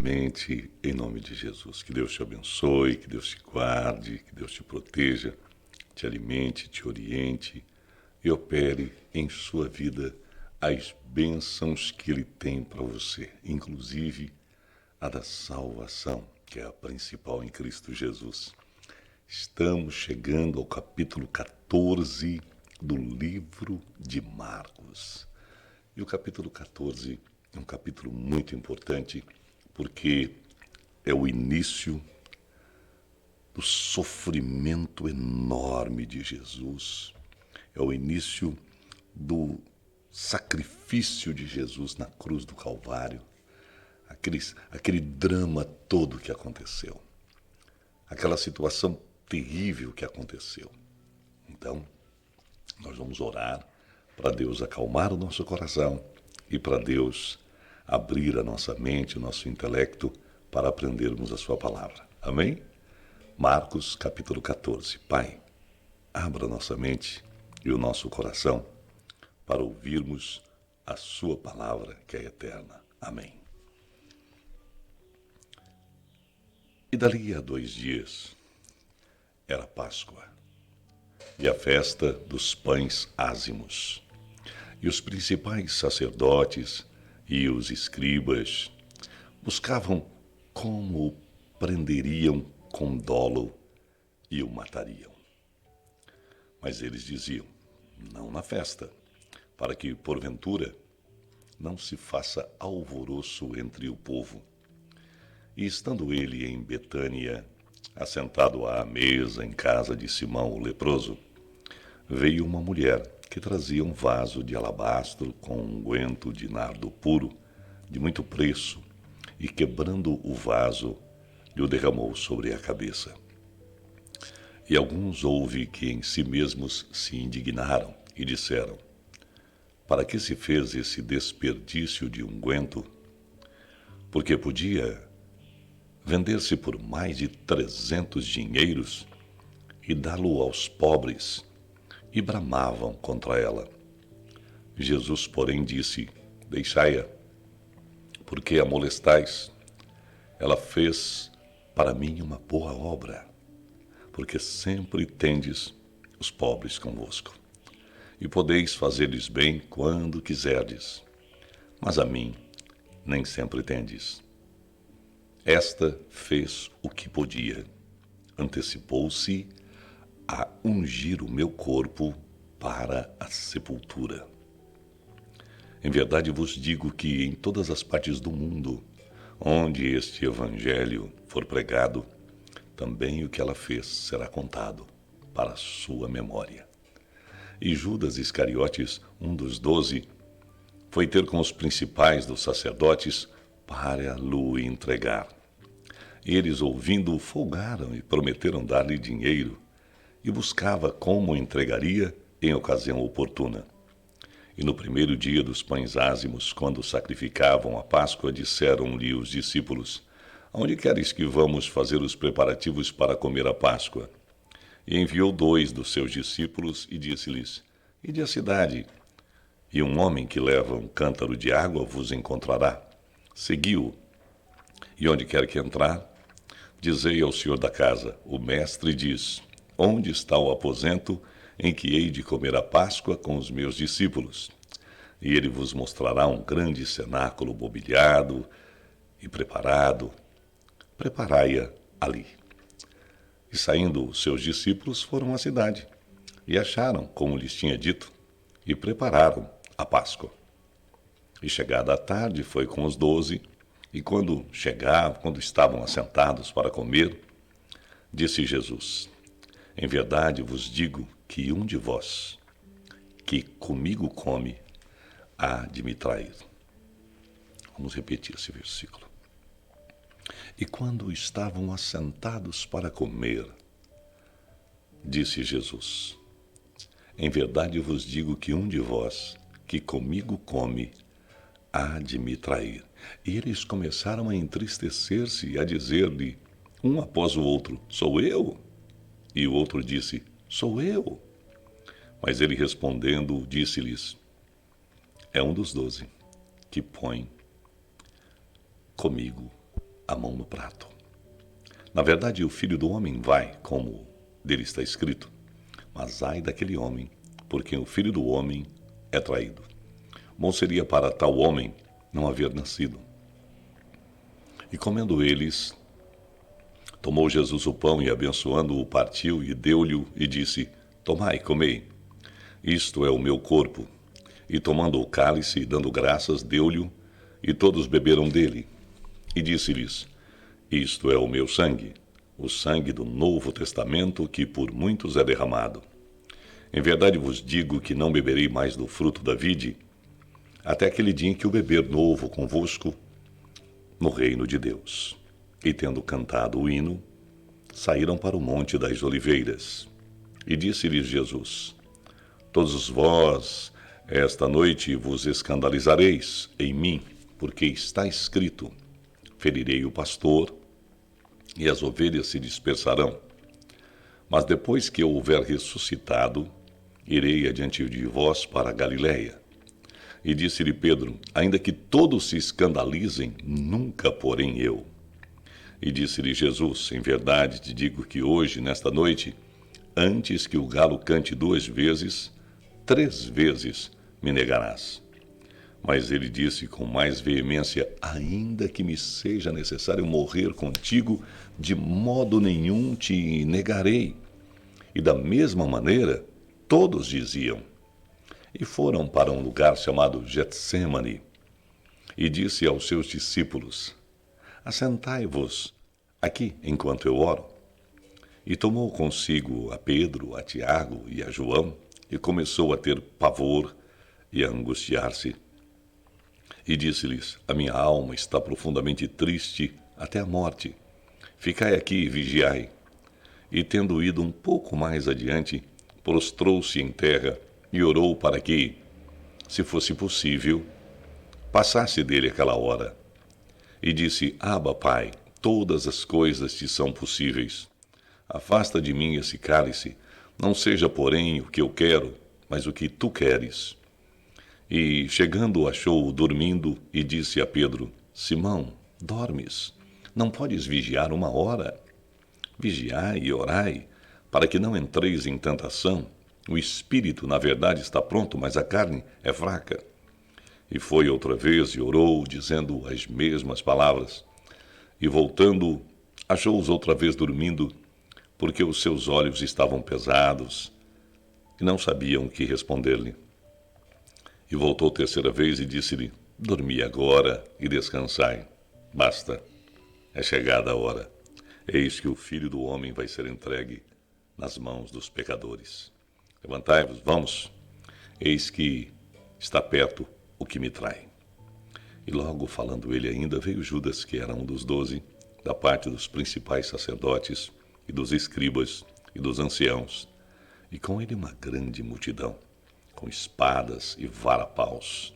poderosamente em nome de Jesus. Que Deus te abençoe, que Deus te guarde, que Deus te proteja, te alimente, te oriente e opere em sua vida as bênçãos que Ele tem para você, inclusive a da salvação, que é a principal em Cristo Jesus. Estamos chegando ao capítulo 14 do livro de Marcos. E o capítulo 14 é um capítulo muito importante porque é o início do sofrimento enorme de Jesus, é o início do sacrifício de Jesus na cruz do Calvário, aquele drama todo que aconteceu, aquela situação terrível que aconteceu. Então, nós vamos orar para Deus acalmar o nosso coração e para Deus abrir a nossa mente, o nosso intelecto para aprendermos a sua palavra. Amém? Marcos capítulo 14. Pai, abra nossa mente e o nosso coração para ouvirmos a sua palavra que é eterna. Amém. E dali a 2 dias era Páscoa e a festa dos pães ázimos. E os principais sacerdotes e os escribas buscavam como o prenderiam com dolo e o matariam. Mas eles diziam, não na festa, para que, porventura, não se faça alvoroço entre o povo. E estando ele em Betânia, assentado à mesa em casa de Simão o leproso, veio uma mulher que trazia um vaso de alabastro com unguento de nardo puro, de muito preço, e quebrando o vaso, lhe o derramou sobre a cabeça. E alguns houve que em si mesmos se indignaram e disseram, para que se fez esse desperdício de unguento? Porque podia vender-se por mais de 300 dinheiros e dá-lo aos pobres, e bramavam contra ela. Jesus, porém, disse, deixai-a, porque a molestais. Ela fez para mim uma boa obra, porque sempre tendes os pobres convosco, e podeis fazer-lhes bem quando quiserdes, mas a mim nem sempre tendes. Esta fez o que podia, antecipou-se a ungir o meu corpo para a sepultura. Em verdade vos digo que em todas as partes do mundo, onde este evangelho for pregado, também o que ela fez será contado para a sua memória. E Judas Iscariotes, um dos 12, foi ter com os principais dos sacerdotes para lhe entregar. Eles, ouvindo-o, folgaram e prometeram dar-lhe dinheiro, e buscava como entregaria em ocasião oportuna. E no primeiro dia dos pães ázimos, quando sacrificavam a Páscoa, disseram-lhe os discípulos, aonde queres que vamos fazer os preparativos para comer a Páscoa? E enviou 2 dos seus discípulos e disse-lhes, ide à cidade, e um homem que leva um cântaro de água vos encontrará. Segui-o, e onde quer que entrar, dizei ao senhor da casa, o mestre diz, onde está o aposento em que hei de comer a Páscoa com os meus discípulos? E ele vos mostrará um grande cenáculo mobiliado e preparado. Preparai-a ali. E saindo os seus discípulos foram à cidade, e acharam, como lhes tinha dito, e prepararam a Páscoa. E chegada a tarde foi com os 12, e quando estavam assentados para comer, disse Jesus, em verdade vos digo que um de vós, que comigo come, há de me trair. Vamos repetir esse versículo. E quando estavam assentados para comer, disse Jesus, em verdade vos digo que um de vós, que comigo come, há de me trair. E eles começaram a entristecer-se e a dizer-lhe, um após o outro, sou eu? E o outro disse, sou eu. Mas ele respondendo, disse-lhes, é um dos 12, que põe comigo a mão no prato. Na verdade, o Filho do Homem vai, como dele está escrito, mas ai daquele homem, por quem o Filho do Homem é traído. Bom seria para tal homem não haver nascido. E comendo eles, tomou Jesus o pão e, abençoando-o, partiu e deu-lhe e disse: Tomai, comei, isto é o meu corpo. E tomando o cálice e dando graças, deu-lhe, e todos beberam dele. E disse-lhes: Isto é o meu sangue, o sangue do Novo Testamento, que por muitos é derramado. Em verdade vos digo que não beberei mais do fruto da vide, até aquele dia em que o beber novo convosco no reino de Deus. E tendo cantado o hino, saíram para o monte das oliveiras. E disse-lhes Jesus: Todos vós, esta noite, vos escandalizareis em mim, porque está escrito: ferirei o pastor, e as ovelhas se dispersarão. Mas depois que eu houver ressuscitado, irei adiante de vós para a Galiléia. E disse-lhe Pedro: ainda que todos se escandalizem, nunca porém eu. E disse-lhe Jesus: em verdade te digo que hoje, nesta noite, antes que o galo cante 2 vezes, 3 vezes me negarás. Mas ele disse com mais veemência: ainda que me seja necessário morrer contigo, de modo nenhum te negarei. E da mesma maneira, todos diziam. E foram para um lugar chamado Getsêmani. E disse aos seus discípulos: assentai-vos aqui enquanto eu oro. E tomou consigo a Pedro, a Tiago e a João, e começou a ter pavor e a angustiar-se. E disse-lhes: a minha alma está profundamente triste até a morte. Ficai aqui e vigiai. E tendo ido um pouco mais adiante, prostrou-se em terra e orou para que, se fosse possível, passasse dele aquela hora. E disse: Abba, Pai, todas as coisas te são possíveis. Afasta de mim esse cálice, não seja, porém, o que eu quero, mas o que tu queres. E, chegando, achou-o dormindo e disse a Pedro: Simão, dormes? Não podes vigiar 1 hora? Vigiai e orai, para que não entreis em tentação. O espírito, na verdade, está pronto, mas a carne é fraca. E foi outra vez e orou, dizendo as mesmas palavras. E voltando, achou-os outra vez dormindo, porque os seus olhos estavam pesados, e não sabiam o que responder-lhe. E voltou 3ª vez e disse-lhe: dormi agora e descansai. Basta, é chegada a hora. Eis que o Filho do Homem vai ser entregue nas mãos dos pecadores. Levantai-vos, vamos. Eis que está perto o que me trai. E logo, falando ele ainda, veio Judas, que era um dos 12, da parte dos principais sacerdotes e dos escribas e dos anciãos, e com ele uma grande multidão, com espadas e varapaus.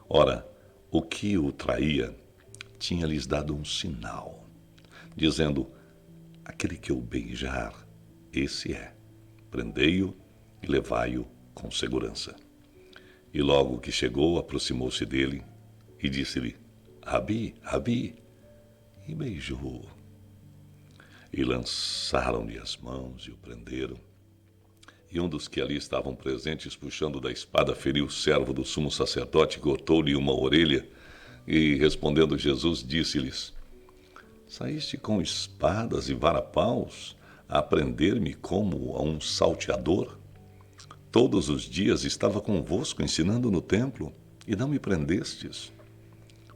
Ora, o que o traía tinha-lhes dado um sinal, dizendo: aquele que eu beijar, esse é. Prendei-o e levai-o com segurança. E logo que chegou, aproximou-se dele e disse-lhe: Rabi, Rabi, e beijou-o. E lançaram-lhe as mãos e o prenderam. E um dos que ali estavam presentes, puxando da espada, feriu o servo do sumo sacerdote, cortou-lhe uma orelha. E, respondendo Jesus, disse-lhes: saíste com espadas e varapaus a prender-me como a um salteador? Todos os dias estava convosco ensinando no templo, e não me prendestes.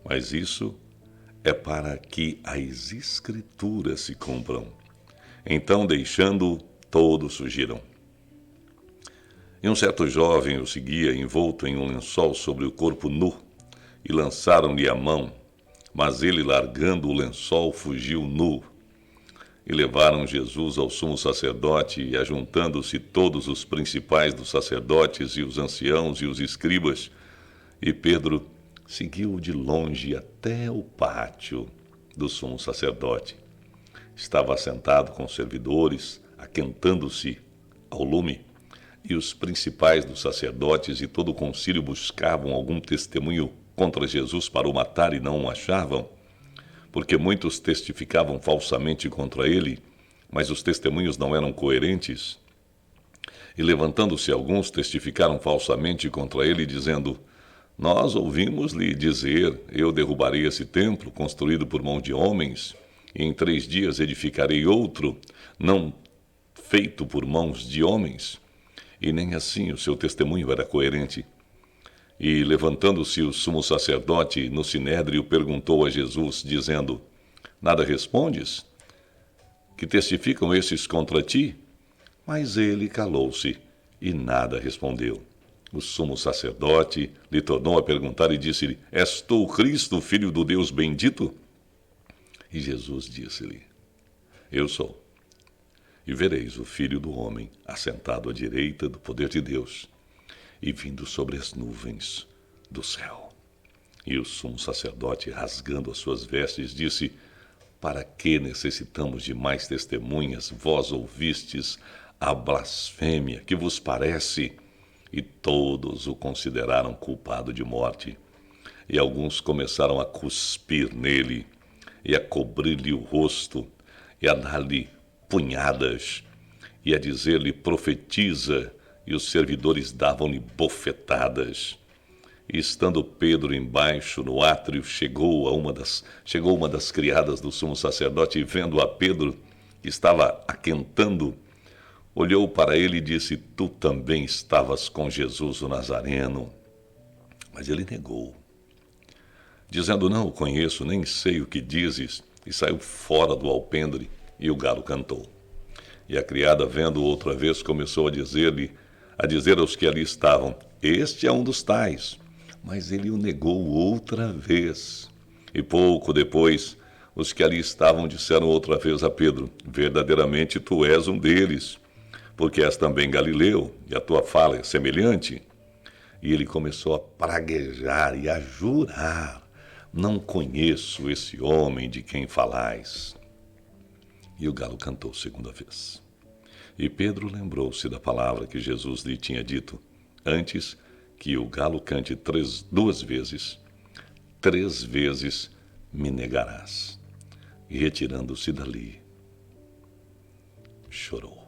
Mas isso é para que as Escrituras se cumpram. Então, deixando-o, todos fugiram. E um certo jovem o seguia, envolto em um lençol sobre o corpo nu, e lançaram-lhe a mão, mas ele, largando o lençol, fugiu nu. E levaram Jesus ao sumo sacerdote, e ajuntando-se todos os principais dos sacerdotes, e os anciãos, e os escribas, e Pedro seguiu de longe até o pátio do sumo sacerdote. Estava assentado com os servidores, aquentando-se ao lume, e os principais dos sacerdotes e todo o concílio buscavam algum testemunho contra Jesus para o matar e não o achavam, porque muitos testificavam falsamente contra ele, mas os testemunhos não eram coerentes. E levantando-se alguns, testificaram falsamente contra ele, dizendo: Nós ouvimos-lhe dizer: Eu derrubarei esse templo, construído por mão de homens, e em 3 dias edificarei outro, não feito por mãos de homens. E nem assim o seu testemunho era coerente. E levantando-se o sumo sacerdote no sinédrio, perguntou a Jesus, dizendo: Nada respondes? Que testificam esses contra ti? Mas ele calou-se e nada respondeu. O sumo sacerdote lhe tornou a perguntar e disse-lhe: És tu o Cristo, filho do Deus bendito? E Jesus disse-lhe: Eu sou. E vereis o Filho do Homem assentado à direita do poder de Deus e vindo sobre as nuvens do céu. E o sumo sacerdote, rasgando as suas vestes, disse: Para que necessitamos de mais testemunhas? Vós ouvistes a blasfêmia, que vos parece? E todos o consideraram culpado de morte. E alguns começaram a cuspir nele, e a cobrir-lhe o rosto, e a dar-lhe punhadas, e a dizer-lhe: profetiza, e os servidores davam-lhe bofetadas. E estando Pedro embaixo no átrio, chegou uma das criadas do sumo sacerdote, e vendo a Pedro, que estava aquentando, olhou para ele e disse: Tu também estavas com Jesus o Nazareno. Mas ele negou, dizendo: Não o conheço, nem sei o que dizes. E saiu fora do alpendre, e o galo cantou. E a criada, vendo-o outra vez, começou a dizer aos que ali estavam: Este é um dos tais. Mas ele o negou outra vez. E pouco depois, os que ali estavam disseram outra vez a Pedro: Verdadeiramente tu és um deles, porque és também galileu, e a tua fala é semelhante. E ele começou a praguejar e a jurar: Não conheço esse homem de quem falais. E o galo cantou 2ª vez. E Pedro lembrou-se da palavra que Jesus lhe tinha dito: Antes que o galo cante 2 vezes, 3 vezes me negarás. E retirando-se dali, chorou.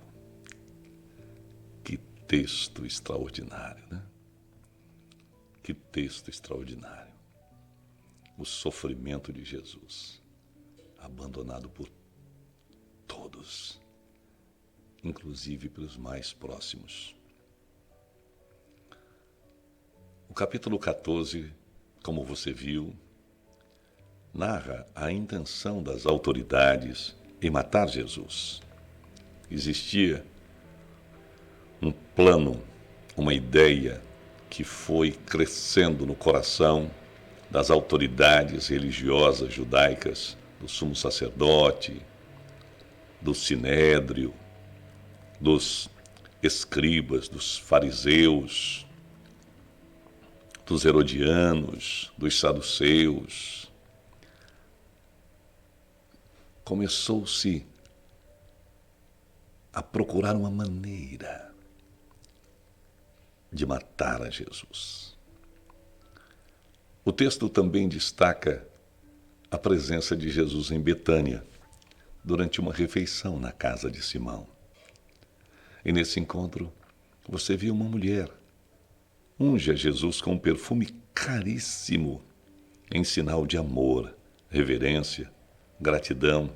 Que texto extraordinário, né? Que texto extraordinário. O sofrimento de Jesus, abandonado por todos, inclusive pelos mais próximos. O capítulo 14, como você viu, narra a intenção das autoridades em matar Jesus. Existia um plano, uma ideia que foi crescendo no coração das autoridades religiosas judaicas, do sumo sacerdote, do sinédrio, dos escribas, dos fariseus, dos herodianos, dos saduceus. Começou-se a procurar uma maneira de matar a Jesus. O texto também destaca a presença de Jesus em Betânia, durante uma refeição na casa de Simão. E nesse encontro, você viu uma mulher unge a Jesus com um perfume caríssimo, em sinal de amor, reverência, gratidão.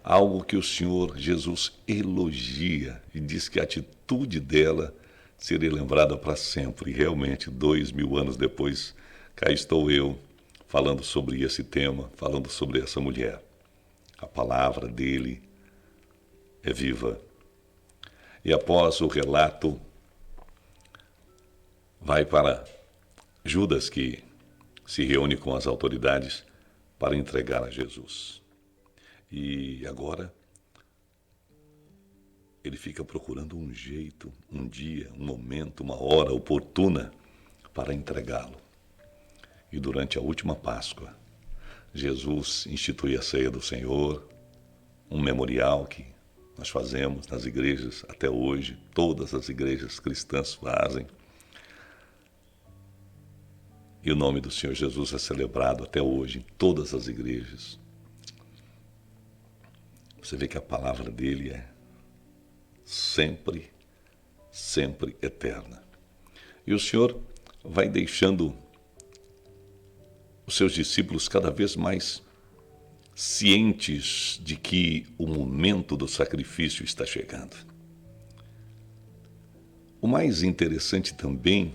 Algo que o Senhor Jesus elogia e diz que a atitude dela seria lembrada para sempre. E realmente, 2000 anos depois, cá estou eu, falando sobre esse tema, falando sobre essa mulher. A palavra dele é viva. E após o relato, vai para Judas, que se reúne com as autoridades para entregar a Jesus. E agora ele fica procurando um jeito, um dia, um momento, uma hora oportuna para entregá-lo. E durante a última Páscoa, Jesus institui a ceia do Senhor, um memorial que nós fazemos nas igrejas até hoje, todas as igrejas cristãs fazem. E o nome do Senhor Jesus é celebrado até hoje em todas as igrejas. Você vê que a palavra dele é sempre, sempre eterna. E o Senhor vai deixando os seus discípulos cada vez mais cientes de que o momento do sacrifício está chegando. O mais interessante também,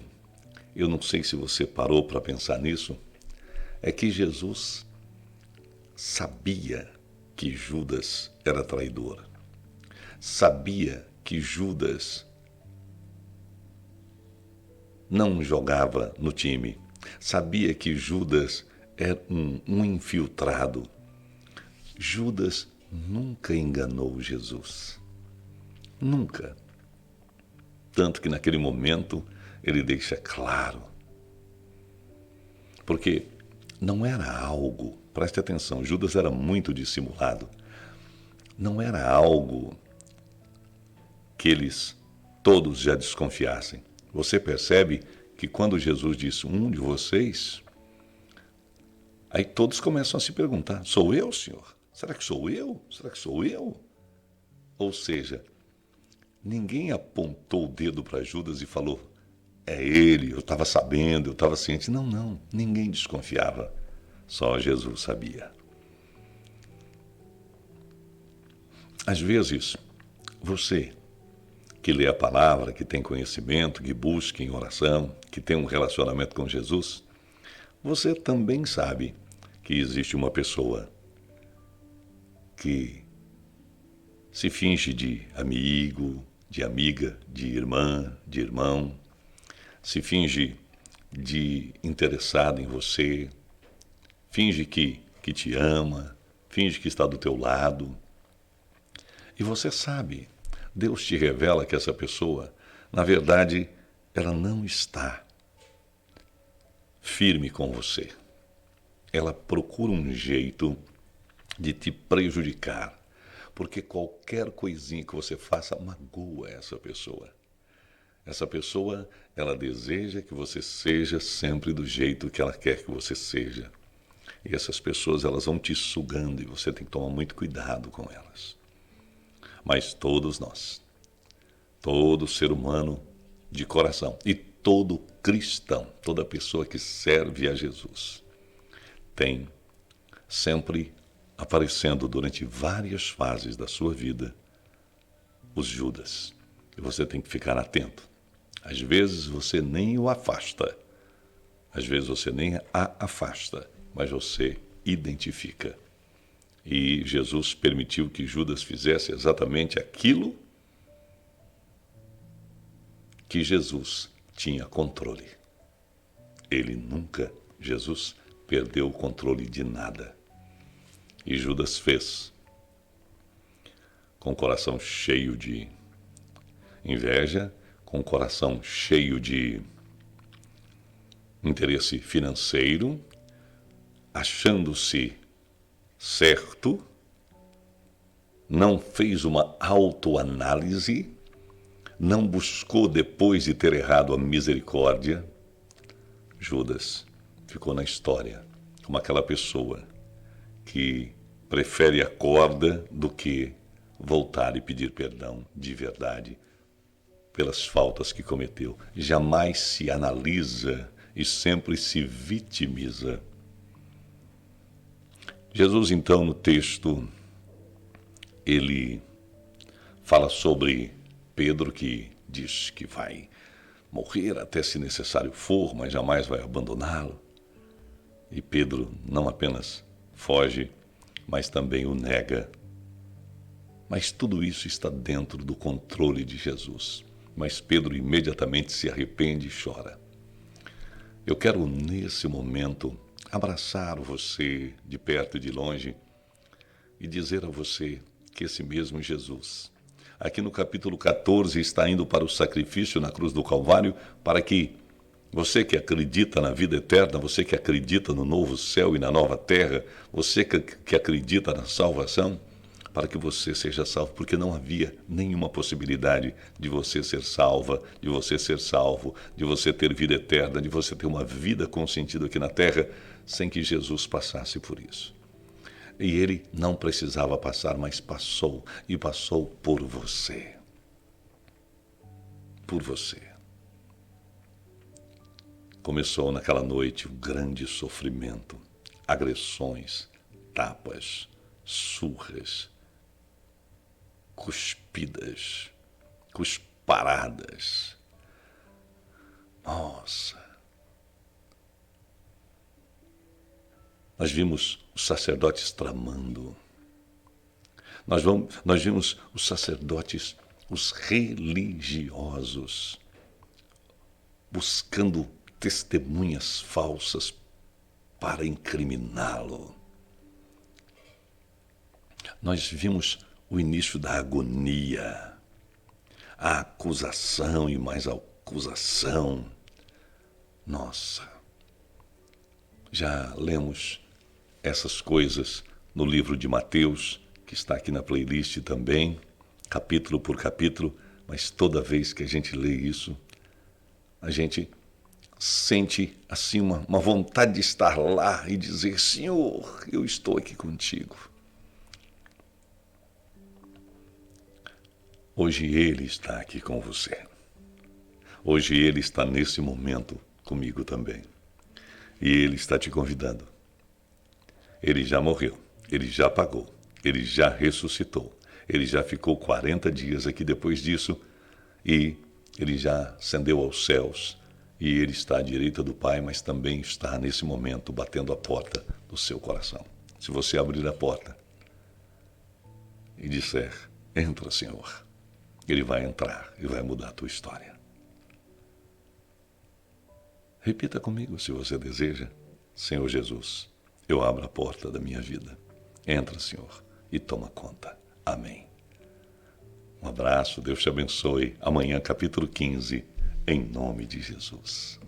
eu não sei se você parou para pensar nisso, é que Jesus sabia que Judas era traidor. Sabia que Judas não jogava no time. Sabia que Judas era um infiltrado. Judas nunca enganou Jesus. Nunca. Tanto que naquele momento ele deixa claro. Porque não era algo, preste atenção, Judas era muito dissimulado. Não era algo que eles todos já desconfiassem. Você percebe que quando Jesus disse, um de vocês, aí todos começam a se perguntar, sou eu, Senhor? Será que sou eu? Será que sou eu? Ou seja, ninguém apontou o dedo para Judas e falou, é ele, eu estava sabendo, eu estava ciente. Não, ninguém desconfiava, só Jesus sabia. Às vezes, você que lê a palavra, que tem conhecimento, que busca em oração, que tem um relacionamento com Jesus, você também sabe que existe uma pessoa que se finge de amigo, de amiga, de irmã, de irmão, se finge de interessado em você, finge que te ama, finge que está do teu lado. E você sabe, Deus te revela que essa pessoa, na verdade, ela não está firme com você. Ela procura um jeito de te prejudicar, porque qualquer coisinha que você faça magoa essa pessoa. Essa pessoa, ela deseja que você seja sempre do jeito que ela quer que você seja. E essas pessoas, elas vão te sugando e você tem que tomar muito cuidado com elas. Mas todos nós, todo ser humano de coração e todo cristão, toda pessoa que serve a Jesus, tem sempre aparecendo durante várias fases da sua vida os Judas. E você tem que ficar atento. Às vezes você nem o afasta, às vezes você nem a afasta, mas você identifica. E Jesus permitiu que Judas fizesse exatamente aquilo que Jesus tinha controle. Ele nunca, Jesus, perdeu o controle de nada. E Judas fez, com o coração cheio de inveja, com o coração cheio de interesse financeiro, achando-se certo, não fez uma autoanálise, não buscou depois de ter errado a misericórdia. Judas ficou na história como aquela pessoa que prefere a corda do que voltar e pedir perdão de verdade pelas faltas que cometeu. Jamais se analisa e sempre se vitimiza. Jesus, então, no texto, ele fala sobre Pedro, que diz que vai morrer até se necessário for, mas jamais vai abandoná-lo. E Pedro não apenas foge, mas também o nega. Mas tudo isso está dentro do controle de Jesus. Mas Pedro imediatamente se arrepende e chora. Eu quero, nesse momento, abraçar você de perto e de longe e dizer a você que esse mesmo Jesus, aqui no capítulo 14, está indo para o sacrifício na cruz do Calvário, para que você que acredita na vida eterna, você que acredita no novo céu e na nova terra, você que acredita na salvação, para que você seja salvo, porque não havia nenhuma possibilidade de você ser salva, de você ser salvo, de você ter vida eterna, de você ter uma vida com sentido aqui na terra, sem que Jesus passasse por isso. E ele não precisava passar, mas passou, e passou por você. Por você. Começou naquela noite um grande sofrimento, agressões, tapas, surras, cuspidas, cusparadas. Nossa! Nós vimos os sacerdotes tramando. Nós vimos os sacerdotes, os religiosos, buscando testemunhas falsas para incriminá-lo. Nós vimos o início da agonia, a acusação e mais a acusação. Nossa! Já lemos essas coisas no livro de Mateus, que está aqui na playlist também, capítulo por capítulo, mas toda vez que a gente lê isso, a gente sente assim uma vontade de estar lá e dizer: Senhor, eu estou aqui contigo. Hoje Ele está aqui com você. Hoje Ele está nesse momento comigo também. E Ele está te convidando. Ele já morreu, Ele já pagou, Ele já ressuscitou, Ele já ficou 40 dias aqui depois disso e Ele já ascendeu aos céus e Ele está à direita do Pai, mas também está nesse momento batendo a porta do seu coração. Se você abrir a porta e disser: entra, Senhor, Ele vai entrar e vai mudar a tua história. Repita comigo se você deseja: Senhor Jesus, eu abro a porta da minha vida. Entra, Senhor, e toma conta. Amém. Um abraço, Deus te abençoe. Amanhã, capítulo 15, em nome de Jesus.